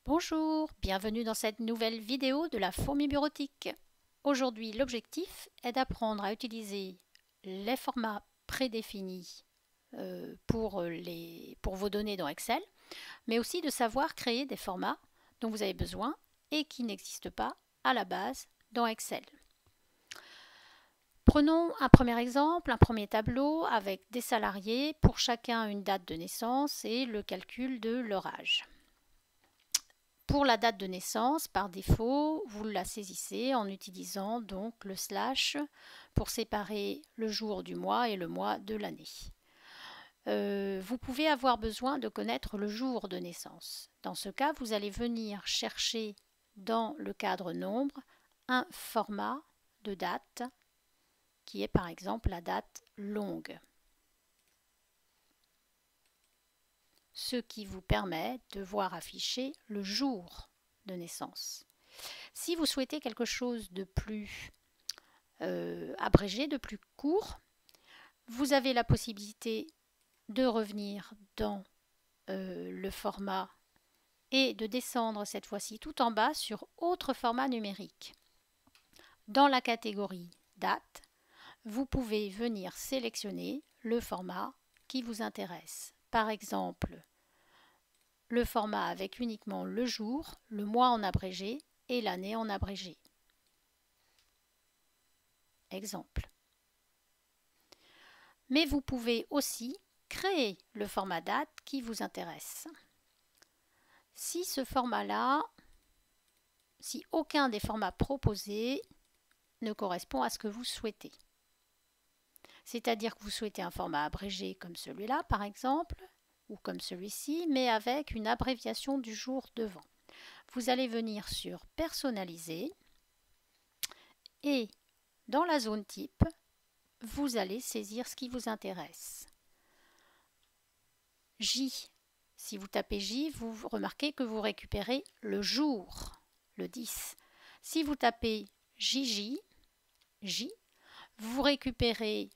Bonjour, bienvenue dans cette nouvelle vidéo de la fourmi bureautique. Aujourd'hui, l'objectif est d'apprendre à utiliser les formats prédéfinis pour vos données dans Excel, mais aussi de savoir créer des formats dont vous avez besoin et qui n'existent pas à la base dans Excel. Prenons un premier exemple, un premier tableau avec des salariés, pour chacun une date de naissance et le calcul de leur âge. Pour la date de naissance, par défaut, vous la saisissez en utilisant donc le slash pour séparer le jour du mois et le mois de l'année. Vous pouvez avoir besoin de connaître le jour de naissance. Dans ce cas, vous allez venir chercher dans le cadre nombre un format de date qui est par exemple la date longue. Ce qui vous permet de voir afficher le jour de naissance. Si vous souhaitez quelque chose de plus abrégé, de plus court, vous avez la possibilité de revenir dans le format et de descendre cette fois-ci tout en bas sur autre format numérique. Dans la catégorie date, vous pouvez venir sélectionner le format qui vous intéresse. Par exemple, le format avec uniquement le jour, le mois en abrégé et l'année en abrégé. Exemple. Mais vous pouvez aussi créer le format date qui vous intéresse. Si ce format-là, si aucun des formats proposés ne correspond à ce que vous souhaitez, c'est-à-dire que vous souhaitez un format abrégé comme celui-là par exemple, ou comme celui-ci, mais avec une abréviation du jour devant. Vous allez venir sur Personnaliser et dans la zone type, vous allez saisir ce qui vous intéresse. J, si vous tapez J, vous remarquez que vous récupérez le jour, le 10. Si vous tapez JJ, J, vous récupérez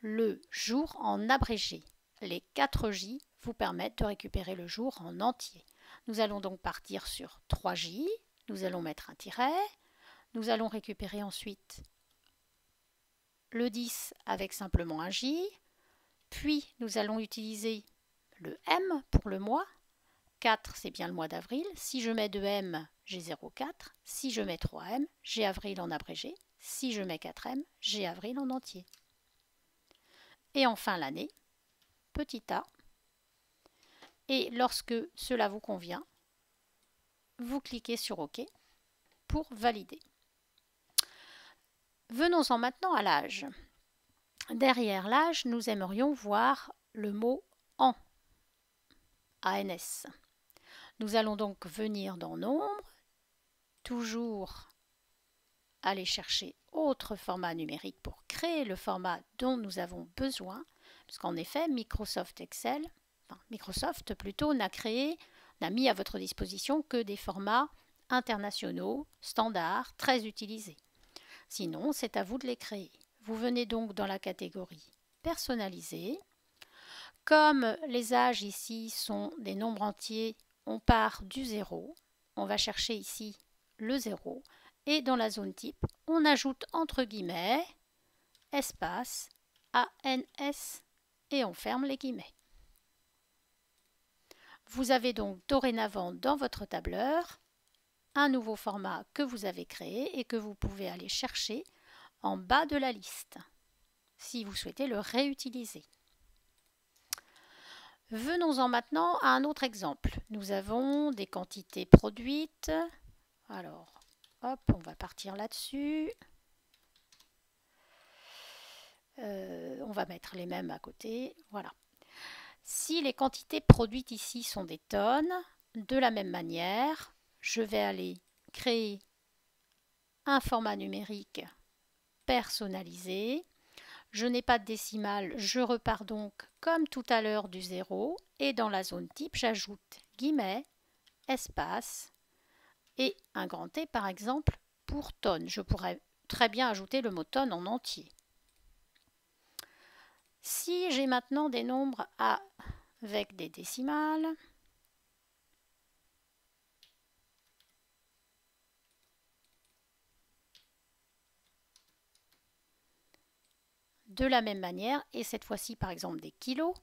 le jour en abrégé. Les 4 J vous permettent de récupérer le jour en entier. Nous allons donc partir sur 3J, nous allons mettre un tiret, nous allons récupérer ensuite le 10 avec simplement un J, puis nous allons utiliser le M pour le mois. 4, c'est bien le mois d'avril. Si je mets 2M, j'ai 0,4. Si je mets 3M, j'ai avril en abrégé. Si je mets 4M, j'ai avril en entier. Et enfin l'année, petit a. Et lorsque cela vous convient, vous cliquez sur OK pour valider. Venons-en maintenant à l'âge. Derrière l'âge, nous aimerions voir le mot an, ANS. Nous allons donc venir dans Nombre, toujours aller chercher autre format numérique pour créer le format dont nous avons besoin, puisqu'en effet, Microsoft plutôt, n'a mis à votre disposition que des formats internationaux, standards, très utilisés. Sinon, c'est à vous de les créer. Vous venez donc dans la catégorie Personnaliser. Comme les âges ici sont des nombres entiers, on part du 0. On va chercher ici le 0. Et dans la zone type, on ajoute entre guillemets, espace, ANS, et on ferme les guillemets. Vous avez donc dorénavant dans votre tableur un nouveau format que vous avez créé et que vous pouvez aller chercher en bas de la liste, si vous souhaitez le réutiliser. Venons-en maintenant à un autre exemple. Nous avons des quantités produites. Alors, hop, on va partir là-dessus. On va mettre les mêmes à côté. Voilà. Si les quantités produites ici sont des tonnes, de la même manière, je vais aller créer un format numérique personnalisé. Je n'ai pas de décimale, je repars donc comme tout à l'heure du 0 et dans la zone type, j'ajoute guillemets, espace et un grand T par exemple pour tonne. Je pourrais très bien ajouter le mot tonne en entier. Si j'ai maintenant des nombres avec des décimales, de la même manière, et cette fois-ci par exemple des kilos,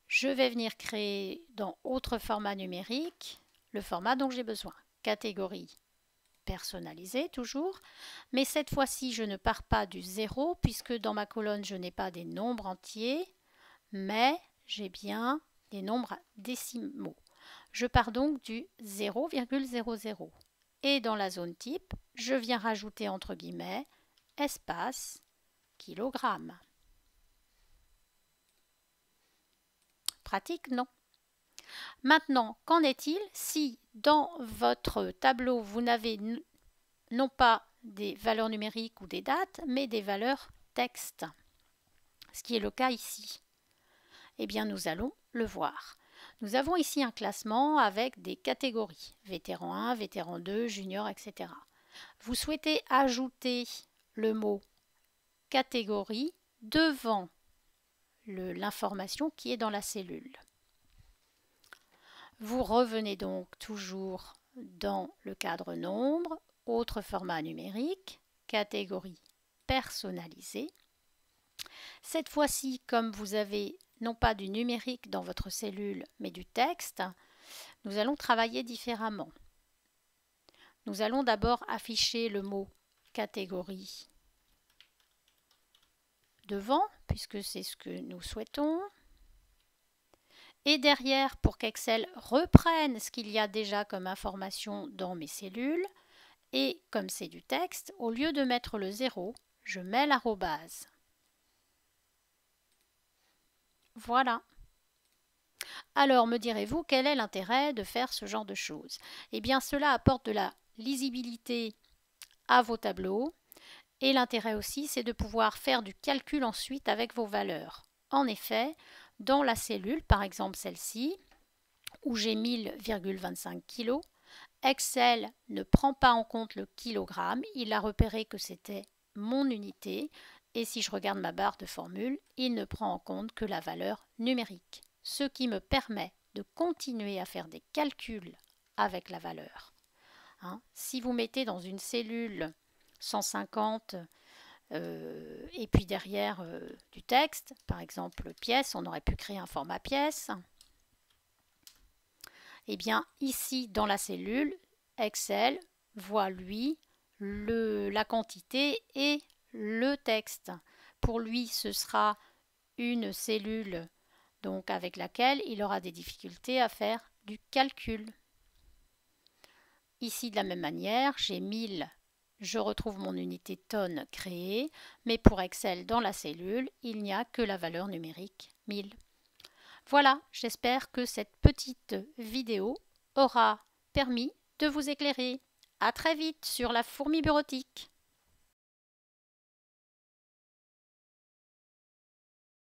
je vais venir créer dans autre format numérique le format dont j'ai besoin. Catégorie personnalisée toujours, mais cette fois-ci je ne pars pas du 0 puisque dans ma colonne je n'ai pas des nombres entiers, mais j'ai bien des nombres décimaux. Je pars donc du 0,00 et dans la zone type, je viens rajouter entre guillemets espace kilogramme. Pratique, non? Maintenant, qu'en est-il si dans votre tableau, vous n'avez non pas des valeurs numériques ou des dates, mais des valeurs texte, ce qui est le cas ici? Eh bien, nous allons le voir. Nous avons ici un classement avec des catégories, vétéran 1, vétéran 2, junior, etc. Vous souhaitez ajouter le mot catégorie devant l'information qui est dans la cellule. Vous revenez donc toujours dans le cadre nombre, autre format numérique, catégorie personnalisée. Cette fois-ci, comme vous avez non pas du numérique dans votre cellule, mais du texte, nous allons travailler différemment. Nous allons d'abord afficher le mot catégorie devant, puisque c'est ce que nous souhaitons. Et derrière, pour qu'Excel reprenne ce qu'il y a déjà comme information dans mes cellules, et comme c'est du texte, au lieu de mettre le 0, je mets l'arrobase. Voilà. Alors, me direz-vous, quel est l'intérêt de faire ce genre de choses? Eh bien, cela apporte de la lisibilité à vos tableaux. Et l'intérêt aussi, c'est de pouvoir faire du calcul ensuite avec vos valeurs. En effet, dans la cellule, par exemple celle-ci, où j'ai 1000,25 kg, Excel ne prend pas en compte le kilogramme, il a repéré que c'était mon unité, et si je regarde ma barre de formule, il ne prend en compte que la valeur numérique, ce qui me permet de continuer à faire des calculs avec la valeur. Si vous mettez dans une cellule 150 et puis derrière du texte, par exemple pièce, on aurait pu créer un format pièce. Et bien ici dans la cellule, Excel voit lui la quantité et le texte. Pour lui, ce sera une cellule donc avec laquelle il aura des difficultés à faire du calcul. Ici de la même manière, j'ai 1000. Je retrouve mon unité tonne créée, mais pour Excel dans la cellule, il n'y a que la valeur numérique 1000. Voilà, j'espère que cette petite vidéo aura permis de vous éclairer. À très vite sur la fourmi bureautique.